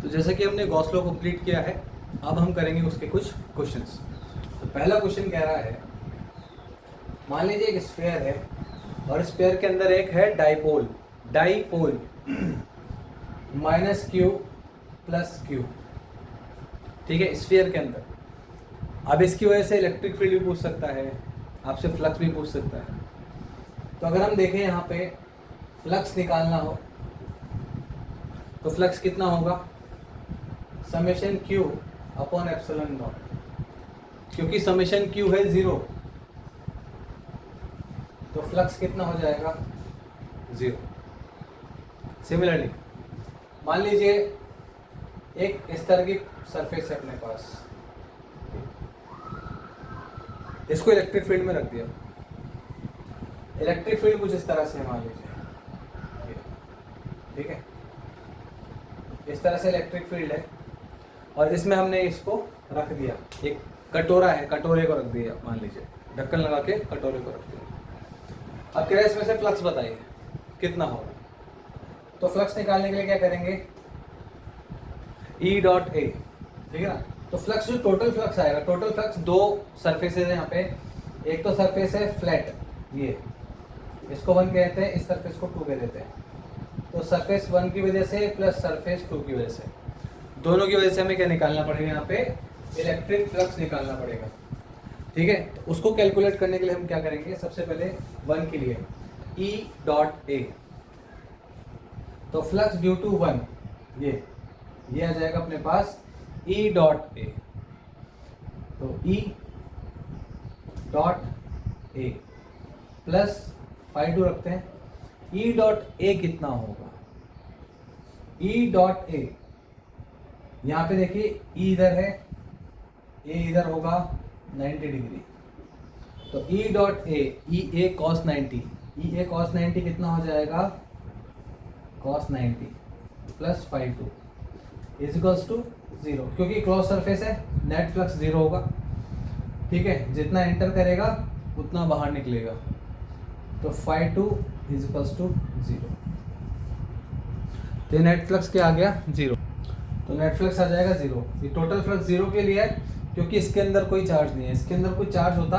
तो जैसा कि हमने गॉस लॉ कंप्लीट किया है, अब हम करेंगे उसके कुछ क्वेश्चंस। तो पहला क्वेश्चन कह रहा है, मान लीजिए एक स्फीयर है और स्फीयर के अंदर एक है dipole minus Q plus Q, ठीक है, स्फीयर के अंदर। अब इसकी वजह से इलेक्ट्रिक फील्ड भी पूछ सकता है, आपसे फ्लक्स भी पूछ सकता है। तो अगर हम देखें यहाँ पे फ्लक्स निकालना हो तो फ्लक्स कितना होगा, summation Q upon epsilon naught, क्योंकि समेशन क्यू है 0 तो फ्लक्स कितना हो जाएगा 0। सिमिलरली मान लीजिए एक इस तरह की सरफेस है अपने पास, इसको इलेक्ट्रिक फील्ड में रख दिया। इलेक्ट्रिक फील्ड कुछ इस तरह से मान लीजिए, ठीक है, इस तरह से इलेक्ट्रिक फील्ड है और इसमें हमने इसको रख दिया, एक कटोरा है, कटोरे को रख दिया, मान लीजिए ढक्कन लगा के कटोरे को रख दिया। अब कह रहे इसमें से फ्लक्स बताइए कितना होगा। तो फ्लक्स निकालने के लिए क्या करेंगे, E डॉट ए, ठीक है ना। तो फ्लक्स जो टोटल फ्लक्स आएगा, टोटल फ्लक्स दो सरफेसेज है यहाँ पे, एक तो सरफेस है फ्लैट, ये इसको 1 कहते हैं, इस सरफेस को 2 कह देते हैं। तो सरफेस 1 की वजह से प्लस सरफेस 2 की वजह से, दोनों की वजह से हमें क्या निकालना पड़ेगा, यहाँ पे इलेक्ट्रिक फ्लक्स निकालना पड़ेगा, ठीक है। तो उसको कैलकुलेट करने के लिए हम क्या करेंगे, सबसे पहले 1 के लिए E डॉट ए, तो फ्लक्स ड्यू टू 1 ये आ जाएगा अपने पास E डॉट ए, तो E डॉट ए प्लस φ2 रखते हैं। E डॉट ए कितना होगा, E डॉट ए, यहाँ पे देखिए E इधर है, A इधर होगा 90 डिग्री, तो E dot A, E A cos 90 कितना हो जाएगा, cos 90 plus φ2 is equals to 0, क्योंकि क्लोज सरफेस है, नेट फ्लक्स 0 होगा, ठीक है, जितना एंटर करेगा उतना बाहर निकलेगा, तो φ2 इज इक्वल्स टू 0। तो नेट फ्लक्स क्या आ गया 0, तो नेट फ्लक्स आ जाएगा 0। ये टोटल फ्लक्स 0 के लिए है, क्योंकि इसके अंदर कोई चार्ज नहीं है। इसके अंदर कोई चार्ज होता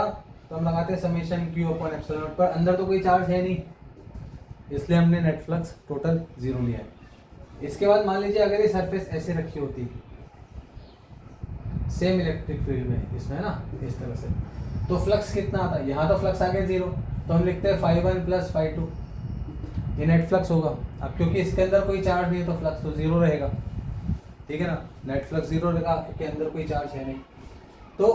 तो हम लगाते summation Q upon epsilon not, पर अंदर तो कोई चार्ज है नहीं, इसलिए हमने नेट फ्लक्स टोटल 0 लिया है। इसके बाद मान लीजिए अगर ये सरफेस ऐसे रखी होती, सेम इलेक्ट्रिक फील्ड में इसमें ना, इस तरह से, तो फ्लक्स कितना आता है, यहाँ तो फ्लक्स आ गया 0, तो हम लिखते हैं φ1 प्लस φ2, ये नेट फ्लक्स होगा। अब क्योंकि इसके अंदर कोई चार्ज नहीं है तो फ्लक्स तो 0 रहेगा, ठीक है ना, नेट फ्लक्स 0 रहेगा क्योंकि अंदर कोई चार्ज है नहीं। तो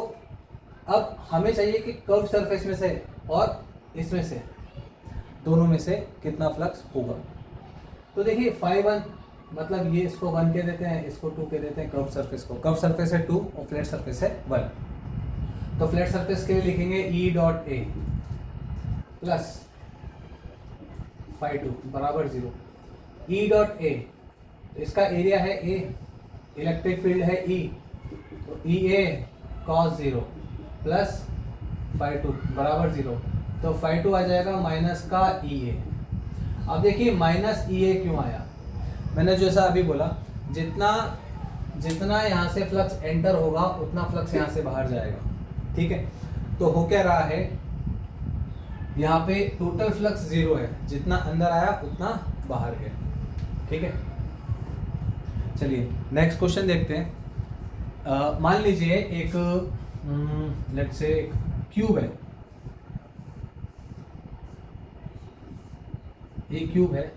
अब हमें चाहिए कि कर्व सरफेस में से और इसमें से, दोनों में से कितना फ्लक्स होगा। तो देखिए φ1 मतलब ये, इसको 1 कह देते हैं, इसको 2 कह देते हैं, कर्व सरफेस को, कर्व सरफेस है 2 और फ्लैट सरफेस है 1। तो फ्लैट सरफेस के लिए लिखेंगे E डॉट ए प्लस φ2 बराबर 0। E डॉट ए, इसका एरिया है A, इलेक्ट्रिक फील्ड है E, तो ई ए कॉस 0 प्लस φ2 बराबर 0, तो φ2 आ जाएगा माइनस का ई ए। अब देखिए माइनस ई ए क्यों आया, मैंने जैसा अभी बोला, जितना यहाँ से फ्लक्स एंटर होगा उतना फ्लक्स यहाँ से बाहर जाएगा, ठीक है। तो हो क्या रहा है, यहाँ पे टोटल फ्लक्स 0 है, जितना अंदर आया उतना बाहर गया, ठीक है। चलिए नेक्स्ट क्वेश्चन देखते हैं। मान लीजिए एक लेट्स से क्यूब है, ये क्यूब है,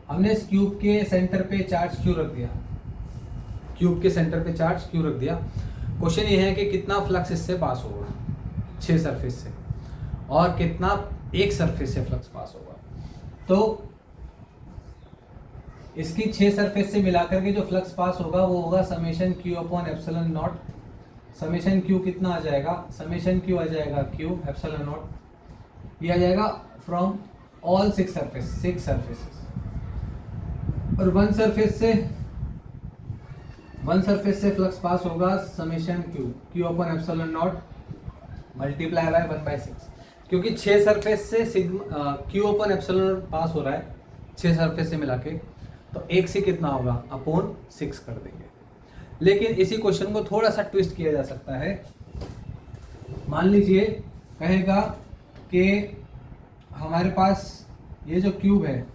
हमने इस क्यूब के सेंटर पे चार्ज क्यू रख दिया, क्यूब के सेंटर पे चार्ज क्यू रख दिया। क्वेश्चन ये है कि कितना फ्लक्स इससे पास होगा, 6 सरफेस से, और कितना एक सरफेस से फ्लक्स पास होगा। तो इसकी 6 सरफेस से मिलाकर के जो फ्लक्स पास होगा वो होगा summation Q upon epsilon not. Summation Q कितना आ जाएगा, समेशन क्यू आ जाएगा क्यू एप्सिलॉन नॉट, ये आ जाएगा फ्रॉम ऑल 6 सरफेसेस, और वन सरफेस से फ्लक्स पास होगा summation Q upon epsilon not multiply by 1/6, क्योंकि 6 सरफेस से sigma Q upon epsilon not pass हो रहा है 6 सरफेस से मिला के, तो 1 से कितना होगा, अपॉन 6 कर देंगे। लेकिन इसी क्वेश्चन को थोड़ा सा ट्विस्ट किया जा सकता है। मान लीजिए कहेगा कि हमारे पास ये जो क्यूब है,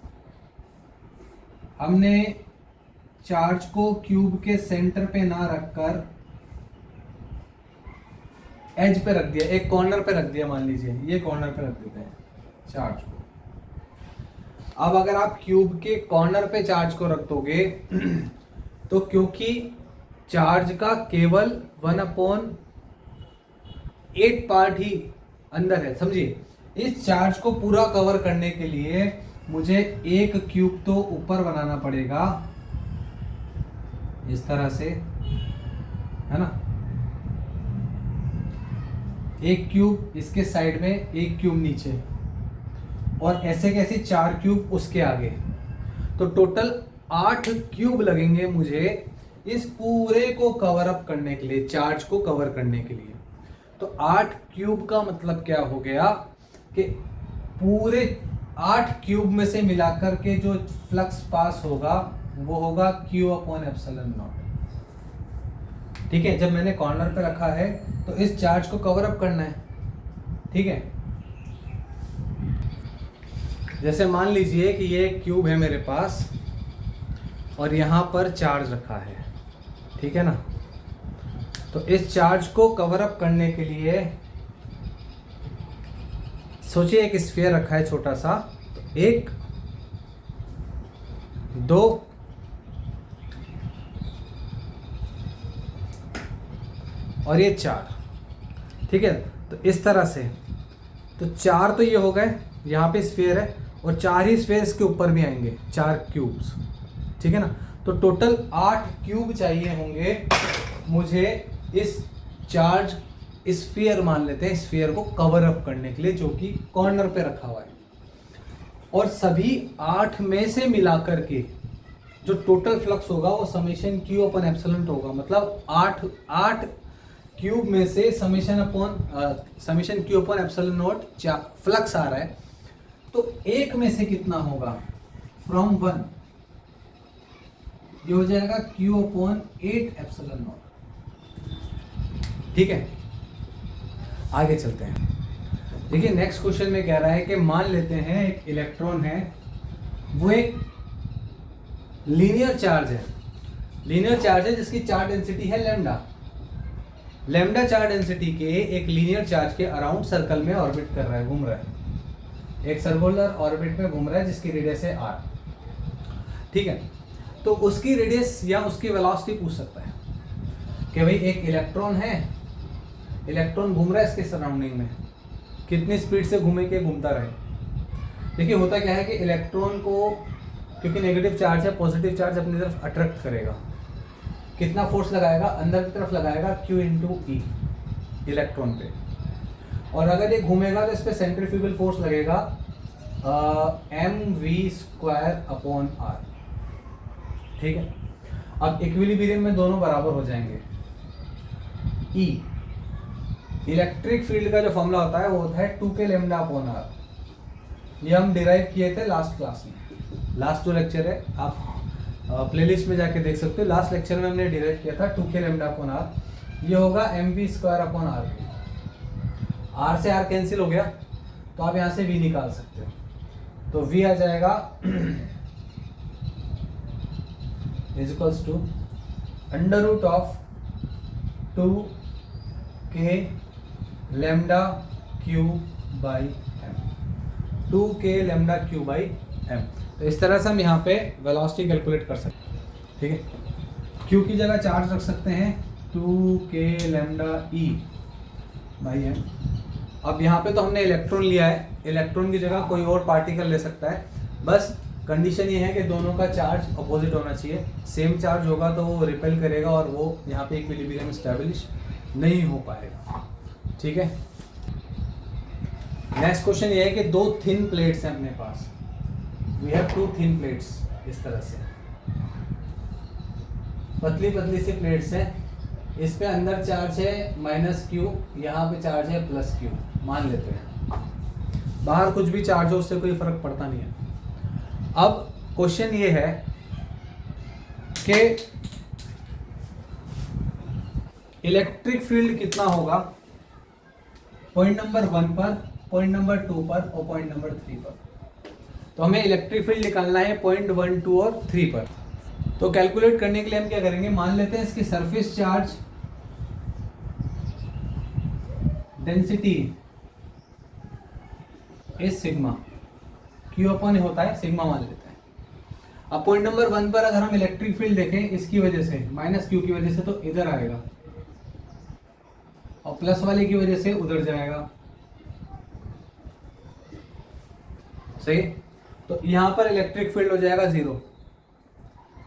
हमने चार्ज को क्यूब के सेंटर पे ना रखकर एज पे रख दिया, एक कॉर्नर पे रख दिया। मान लीजिए ये कॉर्नर पे रख देते हैं चार्ज को। अब अगर आप क्यूब के कॉर्नर पे चार्ज को रख दोगे तो क्योंकि चार्ज का केवल 1/8 पार्ट ही अंदर है, समझिए, इस चार्ज को पूरा कवर करने के लिए मुझे एक क्यूब तो ऊपर बनाना पड़ेगा इस तरह से, है ना, एक क्यूब इसके साइड में, एक क्यूब नीचे, और ऐसे कैसे 4 क्यूब उसके आगे। तो टोटल 8 क्यूब लगेंगे मुझे इस पूरे को कवर अप करने के लिए, चार्ज को कवर करने के लिए। तो 8 क्यूब का मतलब क्या हो गया कि पूरे 8 क्यूब में से मिलाकर के जो फ्लक्स पास होगा वो होगा Q/ε0। ठीक है, जब मैंने कॉर्नर पे रखा है तो इस चार्ज को कवर अप करना है। ठीक है, जैसे मान लीजिए कि ये क्यूब है मेरे पास और यहाँ पर चार्ज रखा है, ठीक है ना। तो इस चार्ज को कवर अप करने के लिए सोचिए एक स्फीयर रखा है छोटा सा, तो 1 2 और ये 4, ठीक है। तो इस तरह से, तो 4 तो ये हो गए, यहाँ पे स्फीयर है, और 4 ही स्फीयर इसके ऊपर भी आएंगे, 4 क्यूब्स, ठीक है ना। तो टोटल 8 क्यूब चाहिए होंगे मुझे इस चार्ज स्फीयर, मान लेते हैं स्फीयर को कवर अप करने के लिए, जो कि कॉर्नर पे रखा हुआ है। और सभी 8 में से मिलाकर के जो टोटल फ्लक्स होगा वो समेशन Q/ε होगा। मतलब 8 क्यूब में से समेशन Q/ε0 फ्लक्स आ रहा है, तो 1 में से कितना होगा, फ्रॉम 1, ये हो जाएगा Q/8ε0। ठीक है, आगे चलते हैं। देखिए नेक्स्ट क्वेश्चन में कह रहा है कि मान लेते हैं एक इलेक्ट्रॉन है, वो एक लीनियर चार्ज है, जिसकी चार्ज डेंसिटी है लैम्डा चार्ज डेंसिटी के एक लीनियर चार्ज के अराउंड सर्कल में ऑर्बिट कर रहा है, घूम रहा है, एक सर्कुलर ऑर्बिट में घूम रहा है जिसकी रेडियस है r। ठीक है, तो उसकी रेडियस या उसकी वेलोसिटी पूछ सकता है कि भाई एक इलेक्ट्रॉन है, इलेक्ट्रॉन घूम रहा है इसके सराउंडिंग में, कितनी स्पीड से घूमता रहे। देखिए होता क्या है कि इलेक्ट्रॉन को, क्योंकि नेगेटिव चार्ज है, पॉजिटिव चार्ज अपनी तरफ अट्रैक्ट करेगा, कितना फोर्स लगाएगा, अंदर की तरफ लगाएगा Q/E इलेक्ट्रॉन पे, और अगर ये घूमेगा तो इस पे सेंट्रीफ्यूगल फोर्स लगेगा mv²/r। ठीक है, अब इक्विलिब्रियम में दोनों बराबर हो जाएंगे। E इलेक्ट्रिक फील्ड का जो फॉर्मूला होता है वो होता है 2k λ/r। ये हम डिराइव किए थे लास्ट क्लास में, लास्ट जो लेक्चर है आप प्लेलिस्ट में जाके देख सकते हो। लास्ट लेक्चर में हमने डिराइव किया था 2k λ/r, ये होगा mv²/r। r से r कैंसिल हो गया तो आप यहाँ से v निकाल सकते हो, तो v आ जाएगा is equals to √2k λ/m, 2k λ/m। तो इस तरह से हम यहाँ पे वेलोसिटी कैलकुलेट कर सकते हैं। ठीक है, q की जगह चार्ज रख सकते हैं 2k λe/m। अब यहाँ पे तो हमने इलेक्ट्रॉन लिया है, इलेक्ट्रॉन की जगह कोई और पार्टिकल ले सकता है, बस कंडीशन ये है कि दोनों का चार्ज अपोजिट होना चाहिए। सेम चार्ज होगा तो वो रिपेल करेगा और वो यहाँ पे इक्विलिब्रियम स्टैब्लिश नहीं हो पाएगा। ठीक है, नेक्स्ट क्वेश्चन ये है कि 2 थिन प्लेट्स हैं अपने पास, वी हैव 2 थिन प्लेट्स, इस तरह से पतली पतली सी प्लेट्स हैं, इस पे अंदर चार्ज है -q, यहाँ पे चार्ज है +q, मान लेते हैं। बाहर कुछ भी चार्ज हो उससे कोई फर्क पड़ता नहीं है। अब क्वेश्चन ये है कि इलेक्ट्रिक फील्ड कितना होगा पॉइंट नंबर 1 पर, पॉइंट नंबर 2 पर और पॉइंट नंबर 3 पर। तो हमें इलेक्ट्रिक फील्ड निकालना है पॉइंट 1, 2 और 3 पर। तो कैलकुलेट करने के लिए हम क्या करेंगे, मान लेते हैं इसकी surface charge density is sigma, Q अपन होता है सिग्मा मान लेते हैं। अब पॉइंट नंबर 1 पर अगर हम इलेक्ट्रिक फील्ड देखें इसकी वजह से माइनस क्यू की वजह से तो इधर आएगा और प्लस वाले की वजह से उधर जाएगा, सही। तो यहां पर इलेक्ट्रिक फील्ड हो जाएगा 0,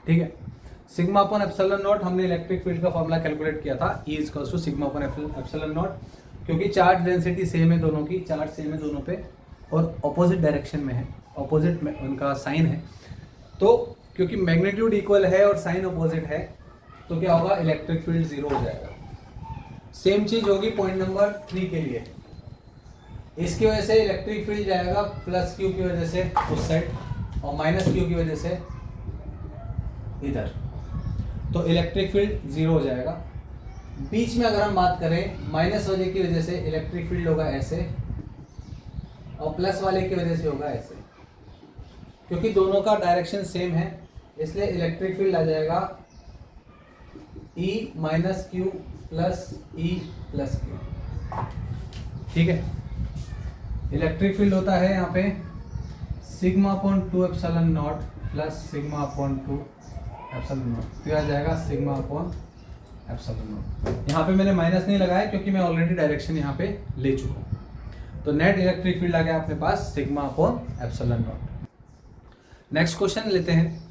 ठीक है। सिग्मा अपॉन एप्सिलॉन नॉट, हमने इलेक्ट्रिक फील्ड का फॉर्मूला कैलकुलेट किया था, E equals to sigma upon epsilon naught, क्योंकि चार्ज डेंसिटी सेम है दोनों की, चार्ज सेम है दोनों पे और ऑपोजिट डायरेक्शन में है, ऑपोजिट में उनका साइन है। तो क्योंकि मैग्नीट्यूड इक्वल है और साइन ऑपोजिट है तो क्या होगा, इलेक्ट्रिक फील्ड 0 हो जाएगा। सेम चीज होगी पॉइंट नंबर 3 के लिए। इसकी वजह से इलेक्ट्रिक फील्ड जाएगा प्लस क्यू की वजह से उस साइड और माइनस क्यू की वजह से इधर, तो इलेक्ट्रिक फील्ड 0 हो जाएगा। बीच में अगर हम बात करें माइनस वाले की वजह से इलेक्ट्रिक फील्ड होगा ऐसे और प्लस वाले की वजह से होगा ऐसे, क्योंकि दोनों का डायरेक्शन सेम है इसलिए इलेक्ट्रिक फील्ड आ जाएगा E minus Q plus E plus Q, ठीक है। इलेक्ट्रिक फील्ड होता है यहाँ पे sigma upon 2 epsilon not plus sigma upon 2 epsilon not, तो आ जाएगा सिग्मा अपॉन एप्सिलॉन नॉट। यहाँ पे मैंने माइनस नहीं लगाया क्योंकि मैं ऑलरेडी डायरेक्शन यहाँ पे ले चुका हूँ। तो नेट इलेक्ट्रिक फील्ड आ गया अपने पास sigma upon epsilon not. Next question लेते हैं।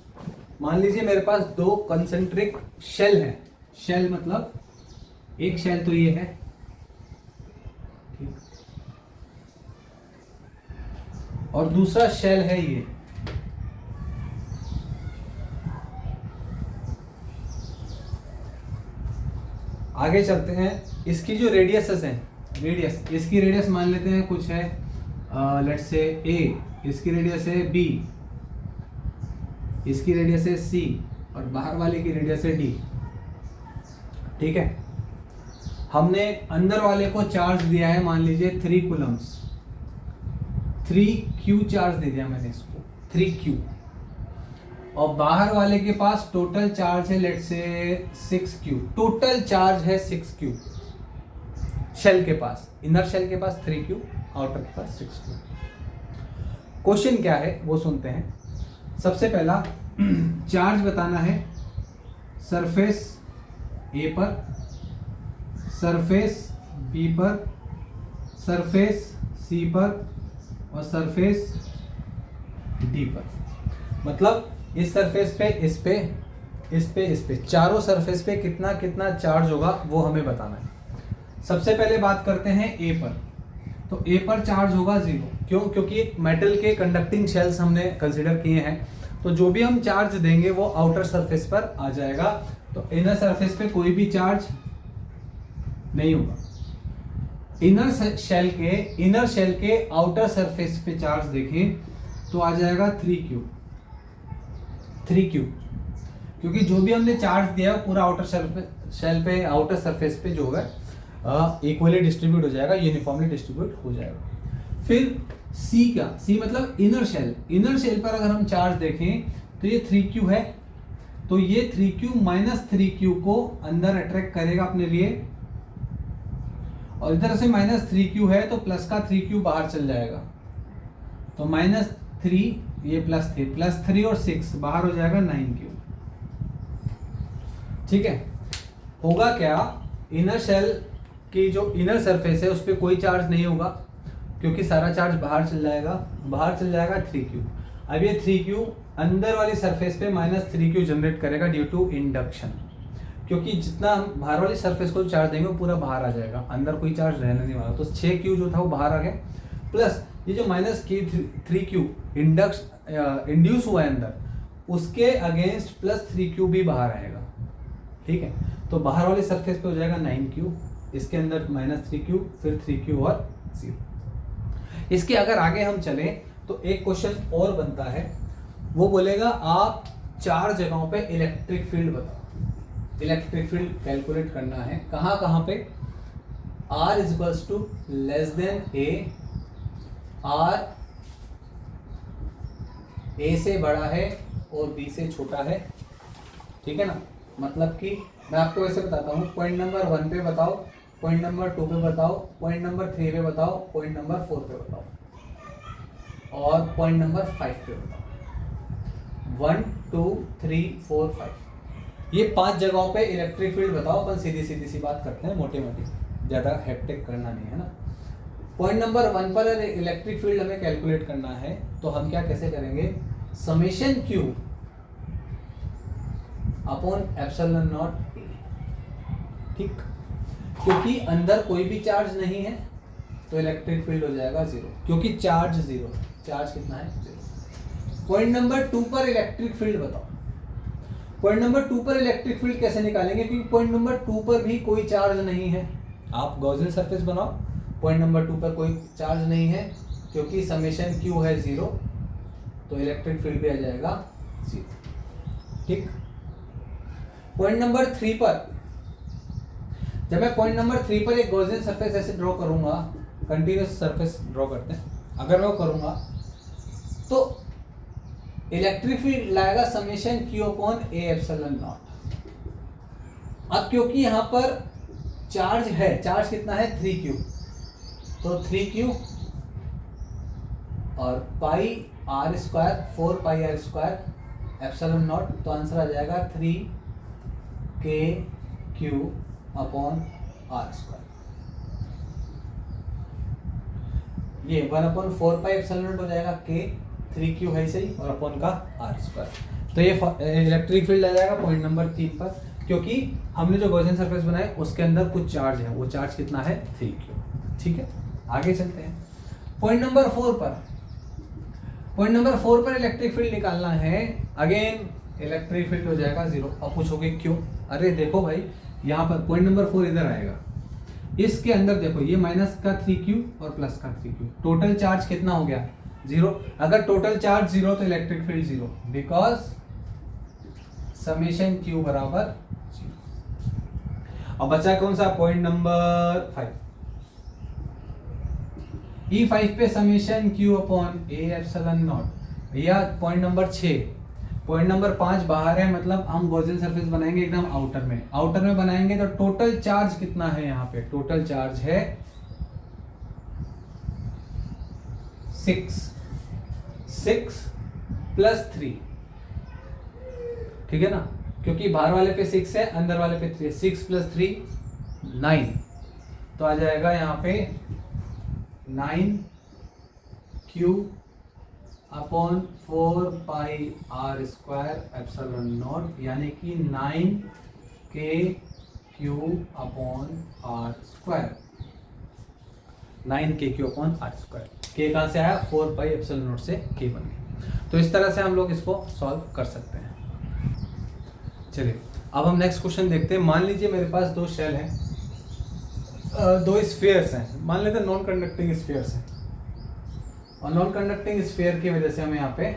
मान लीजिए मेरे पास 2 कंसेंट्रिक शेल हैं, शेल मतलब एक शेल तो ये है, ठीक, और दूसरा शेल है ये। आगे चलते हैं, इसकी जो रेडियसेस हैं, रेडियस, इसकी रेडियस मान लेते हैं कुछ है लेट्स से A, इसकी रेडियस है B, इसकी रेडियस है C और बाहर वाले की रेडियस है D, ठीक है। हमने अंदर वाले को चार्ज दिया है मान लीजिए 3 कूलम्स, 3Q चार्ज दे दिया मैंने इसको 3Q, और बाहर वाले के पास टोटल चार्ज है let's say 6Q, total charge है 6Q शेल के पास, इनर शेल के पास 3Q, आउटर के पास 6Q। क्वेश्चन क्या है वो सुनते हैं। सबसे पहला चार्ज बताना है सरफेस A पर, सरफेस B पर, सरफेस C पर और सरफेस D पर। मतलब इस सरफेस पे, इस पे, इस पे, इस पे, चारों सरफेस पे कितना कितना चार्ज होगा वो हमें बताना है। सबसे पहले बात करते हैं A पर। तो A पर चार्ज होगा 0, क्यों? क्योंकि मेटल के कंडक्टिंग शेल्स हमने कंसीडर किए हैं, तो जो भी हम चार्ज देंगे वो आउटर सरफेस पर आ जाएगा। तो इनर सरफेस पे कोई भी चार्ज नहीं होगा। इनर शेल के आउटर सरफेस पे चार्ज देखें तो आ जाएगा 3Q, क्योंकि जो भी हमने चार्ज दिया है पूरा आउटर शेल पे, आउटर सरफेस पे जो है इक्वली डिस्ट्रीब्यूट हो जाएगा, यूनिफॉर्मली डिस्ट्रीब्यूट हो जाएगा। फिर C का, C मतलब इनर शेल, इनर शेल पर अगर हम चार्ज देखें तो ये 3Q है, तो ये 3Q माइनस 3Q को अंदर अट्रैक्ट करेगा अपने लिए, और इधर से माइनस 3Q है तो प्लस का 3Q बाहर चल जाएगा, तो माइनस 3 ये प्लस 3, प्लस 3 और 6 बाहर हो जाएगा 9Q, ठीक है। होगा क्या, इनर शेल की जो इनर सरफेस है उस पर कोई चार्ज नहीं होगा क्योंकि सारा चार्ज बाहर चल जाएगा 3Q। अब ये 3Q अंदर वाली सरफेस पे माइनस 3Q जनरेट करेगा ड्यू टू इंडक्शन, क्योंकि जितना हम बाहर वाली सरफेस को चार्ज देंगे वो पूरा बाहर आ जाएगा, अंदर कोई चार्ज रहने नहीं वाला। तो 6Q जो था वो बाहर आ गया, प्लस ये जो माइनस 3Q इंड्यूस हुआ है अंदर, उसके अगेंस्ट प्लस 3Q भी बाहर आएगा, ठीक है। तो बाहर वाली सरफेस पे हो जाएगा 9Q, इसके अंदर माइनस 3Q, फिर 3Q और 0। इसके अगर आगे हम चलें तो एक क्वेश्चन और बनता है, वो बोलेगा आप चार जगहों पे इलेक्ट्रिक फील्ड बताओ। इलेक्ट्रिक फील्ड कैलकुलेट करना है कहाँ कहाँ पे, R equals to less than a, R A से बड़ा है और B से छोटा है, ठीक है ना। मतलब कि मैं आपको वैसे बताता हूँ, पॉइंट नंबर 1 पे बताओ, पॉइंट नंबर 2 पे बताओ, पॉइंट नंबर 3 पे बताओ, पॉइंट नंबर 4 पे बताओ और पॉइंट नंबर 5 पे बताओ। 1 2 3 4 5 ये 5 जगहों पे इलेक्ट्रिक फील्ड बताओ। अपन सीधी सीधी सी बात करते हैं, मोटी मोटी, ज़्यादा हेक्टिक करना नहीं है ना। पॉइंट नंबर 1 पर इलेक्ट्रिक फील्ड हमें कैलकुलेट करना है, तो हम क्या कैसे करेंगे, summation Q upon epsilon not a, ठीक। क्योंकि अंदर कोई भी चार्ज नहीं है तो इलेक्ट्रिक फील्ड हो जाएगा 0, क्योंकि चार्ज 0, चार्ज कितना है 0। पॉइंट नंबर 2 पर इलेक्ट्रिक फील्ड बताओ। पॉइंट नंबर 2 पर इलेक्ट्रिक फील्ड कैसे निकालेंगे, क्योंकि पॉइंट नंबर 2 पर भी कोई चार्ज नहीं है। आप गॉसियन सरफेस बनाओ, पॉइंट नंबर 2 पर कोई चार्ज नहीं है, क्योंकि समेशन क्यू है 0, तो इलेक्ट्रिक फील्ड भी आ जाएगा 0, ठीक। पॉइंट नंबर 3 पर, जब मैं पॉइंट नंबर 3 पर एक गॉसियन सरफेस ऐसे ड्रॉ करूंगा, कंटिन्यूस सरफेस ड्रॉ करते हैं, अगर मैं वो करूंगा तो इलेक्ट्रिक फील्ड लाएगा summation Q upon A epsilon not. अब क्योंकि यहां पर चार्ज है, चार्ज कितना है 3q, तो 3q और pi R square, 4 pi R square epsilon not, तो आंसर आ जाएगा 3kq अपॉन आर स्क्वायर। ये 1/4 पाई एप्सिलॉन नॉट हो जाएगा k, 3q है सही, और अपॉन का आर स्क्वायर। तो ये इलेक्ट्रिक फील्ड आ जाएगा पॉइंट नंबर 3 पर, क्योंकि हमने जो गॉसियन सरफेस बनाया उसके अंदर कुछ चार्ज है, वो चार्ज कितना है 3q, ठीक है। आगे चलते हैं पॉइंट नंबर 4 पर। पॉइंट नंबर 4 पर इलेक्ट्रिक फील्ड निकालना है, अगेन इलेक्ट्रिक फील्ड हो जाएगा 0। अब पूछोगे क्यों, अरे देखो भाई, यहाँ पर पॉइंट नंबर 4 इधर आएगा, इसके अंदर देखो ये माइनस का 3q और प्लस का 3q, टोटल चार्ज कितना हो गया 0। अगर टोटल चार्ज 0 तो electric field 0, because summation q बराबर 0। अब बचा कौन सा, पॉइंट नंबर 5। E5 पे summation q upon A epsilon not, या पॉइंट नंबर 6। पॉइंट नंबर 5 बाहर है, मतलब हम गॉसियन सरफेस बनाएंगे एकदम आउटर में, आउटर में बनाएंगे तो टोटल चार्ज कितना है, यहाँ पे टोटल चार्ज है 6 प्लस 3, ठीक है ना, क्योंकि बाहर वाले पे 6 है, अंदर वाले पे 3, 6 प्लस 3 9, तो आ जाएगा यहाँ पे 9q upon 4 pi R square epsilon naught, यानी कि 9kq upon R square, 9kq upon R square. k कहाँ से आया, 4 पाई एप्सिलॉन नॉट से k बन गया। तो इस तरह से हम लोग इसको सॉल्व कर सकते हैं। चलिए अब हम नेक्स्ट क्वेश्चन देखते हैं। मान लीजिए मेरे पास दो शेल हैं, दो स्फीयर्स हैं, मान लेते हैं नॉन कंडक्टिंग स्फीयर्स हैं, और नॉन कंडक्टिंग स्फीयर की वजह से हमें यहाँ पे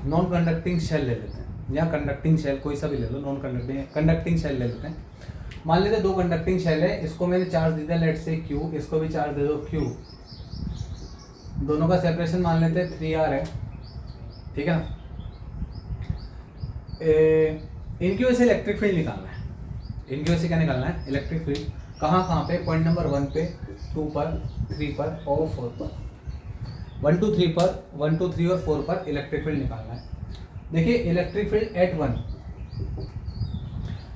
नॉन कंडक्टिंग शेल ले लेते हैं, या कंडक्टिंग शेल कोई सा भी ले लो, नॉन कंडक्टिंग शेल ले लेते हैं। मान लेते हैं दो कंडक्टिंग शेल है, इसको मैंने चार्ज दे दिया लेट से q, इसको भी चार्ज दे दो q, दोनों का सेपरेशन मान लेते हैं 3r है, ठीक है ना। इनकी वजह से इलेक्ट्रिक फील्ड निकालना है, इनकी वजह से क्या निकालना है, इलेक्ट्रिक फील्ड। कहाँ कहाँ पे, पॉइंट नंबर 1 पे, 2 पर, 3 पर और 4 पर, 1 2 3 पर, 1 2 3 और 4 पर इलेक्ट्रिक फील्ड निकालना है। देखिए इलेक्ट्रिक फील्ड एट 1,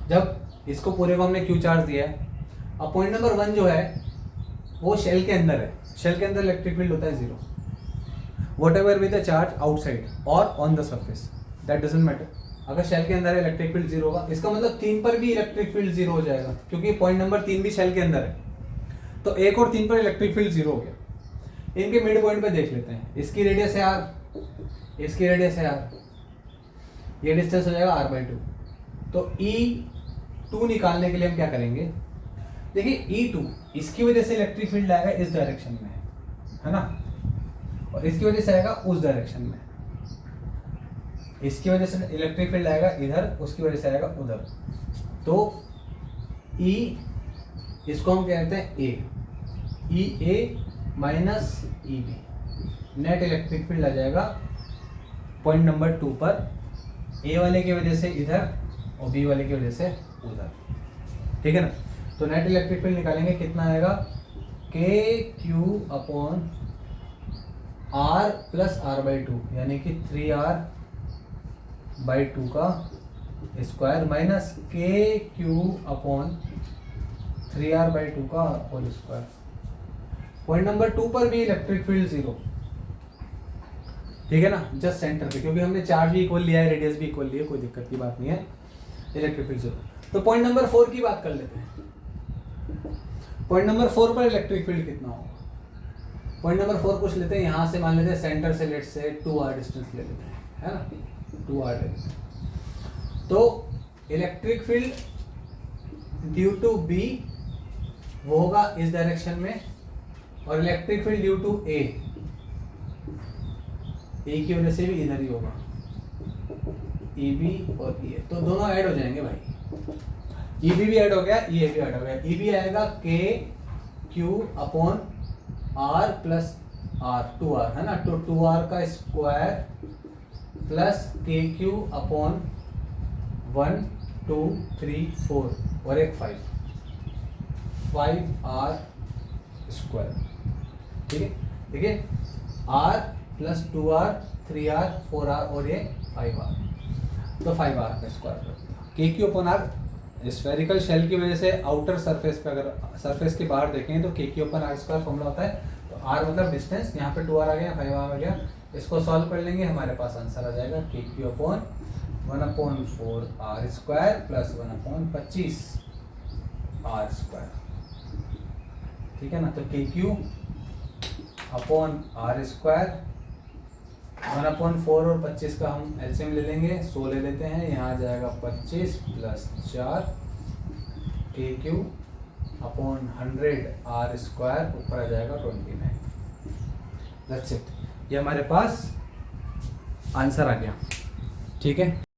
जब इसको पूरे को हमने क्यू चार्ज दिया है, अब पॉइंट नंबर 1 जो है वो शेल के अंदर है, शेल के अंदर इलेक्ट्रिक फील्ड होता है 0, whatever with the charge outside और on the surface, that doesn't matter. अगर शेल के अंदर है इलेक्ट्रिक फील्ड 0 होगा, इसका मतलब 3 पर भी इलेक्ट्रिक फील्ड 0 हो जाएगा, क्योंकि पॉइंट नंबर 3 भी शेल के अंदर है, तो 1 और 3 पर इलेक्ट्रिक फील्ड 0 हो गया। इनके मिड पॉइंट पे देख लेते हैं, इसकी रेडियस है r, इसकी रेडियस है r, ये डिस्टेंस हो जाएगा r/2। तो E2 निकालने के लिए हम क्या करेंगे, देखिए E2 इसकी वजह से इलेक्ट्रिक फील्ड आएगा इस डायरेक्शन में, है ना, और इसकी वजह से आएगा उस डायरेक्शन में। इसकी वजह से इलेक्ट्रिक फील्ड आएगा इधर, उसकी वजह से आएगा उधर। तो E इसको हम कहते हैं A, E A minus E B, net electric field आ जाएगा पॉइंट नंबर 2 पर, ए वाले की वजह से इधर और बी वाले की वजह से उधर, ठीक है ना। तो नेट इलेक्ट्रिक फील्ड निकालेंगे, कितना आएगा, k q upon R plus R by 2, यानी कि 3r/2 का square minus k q upon 3r/2 का होल स्क्वायर। पॉइंट नंबर 2 पर भी इलेक्ट्रिक फील्ड 0, ठीक है ना, जस्ट सेंटर पे, क्योंकि हमने चार्ज भी इक्वल लिया है, रेडियस भी इक्वल लिया है, कोई दिक्कत की बात नहीं है, इलेक्ट्रिक फील्ड 0। तो पॉइंट नंबर 4 की बात कर लेते हैं। पॉइंट नंबर 4 पर इलेक्ट्रिक फील्ड कितना होगा। पॉइंट नंबर 4 कुछ लेते हैं, यहाँ से मान लेते हैं सेंटर से, लेट से 2r डिस्टेंस ले लेते हैं, है ना, 2r ले लेते हैं। तो electric field due to B वो होगा इस डायरेक्शन में, और electric field due to A की वजह से भी इधर ही होगा, ई बी और ई ए, तो दोनों ऐड हो जाएंगे भाई, ई बी ऐड हो गया, ई ए भी ऐड हो गया। ई बी आएगा k q upon R plus R, 2r है ना, तो 2r का square plus k q upon 1 2 3 4 और एक 5r स्क्वायर, ठीक है। देखिए r plus 2r 3r 4r और ये 5r, तो 5r का स्क्वायर कर दिया। K q upon R spherical shell की वजह से आउटर सरफेस पे, अगर सरफेस के बाहर देखें तो k q upon R square formula होता है। तो r मतलब डिस्टेंस, यहाँ पे 2r आ गया, 5r आ गया, इसको सॉल्व कर लेंगे, हमारे पास आंसर आ जाएगा के q upon 1/4r square plus 1/25 r square, ठीक है ना। तो k q upon R square 1/4 और 25 का हम एलसीएम ले लेंगे, 100 ले लेते हैं, यहाँ आ जाएगा 25 प्लस 4 के क्यू अपॉन 100 आर स्क्वायर, ऊपर आ जाएगा 29। दैट्स इट, ये हमारे पास आंसर आ गया, ठीक है।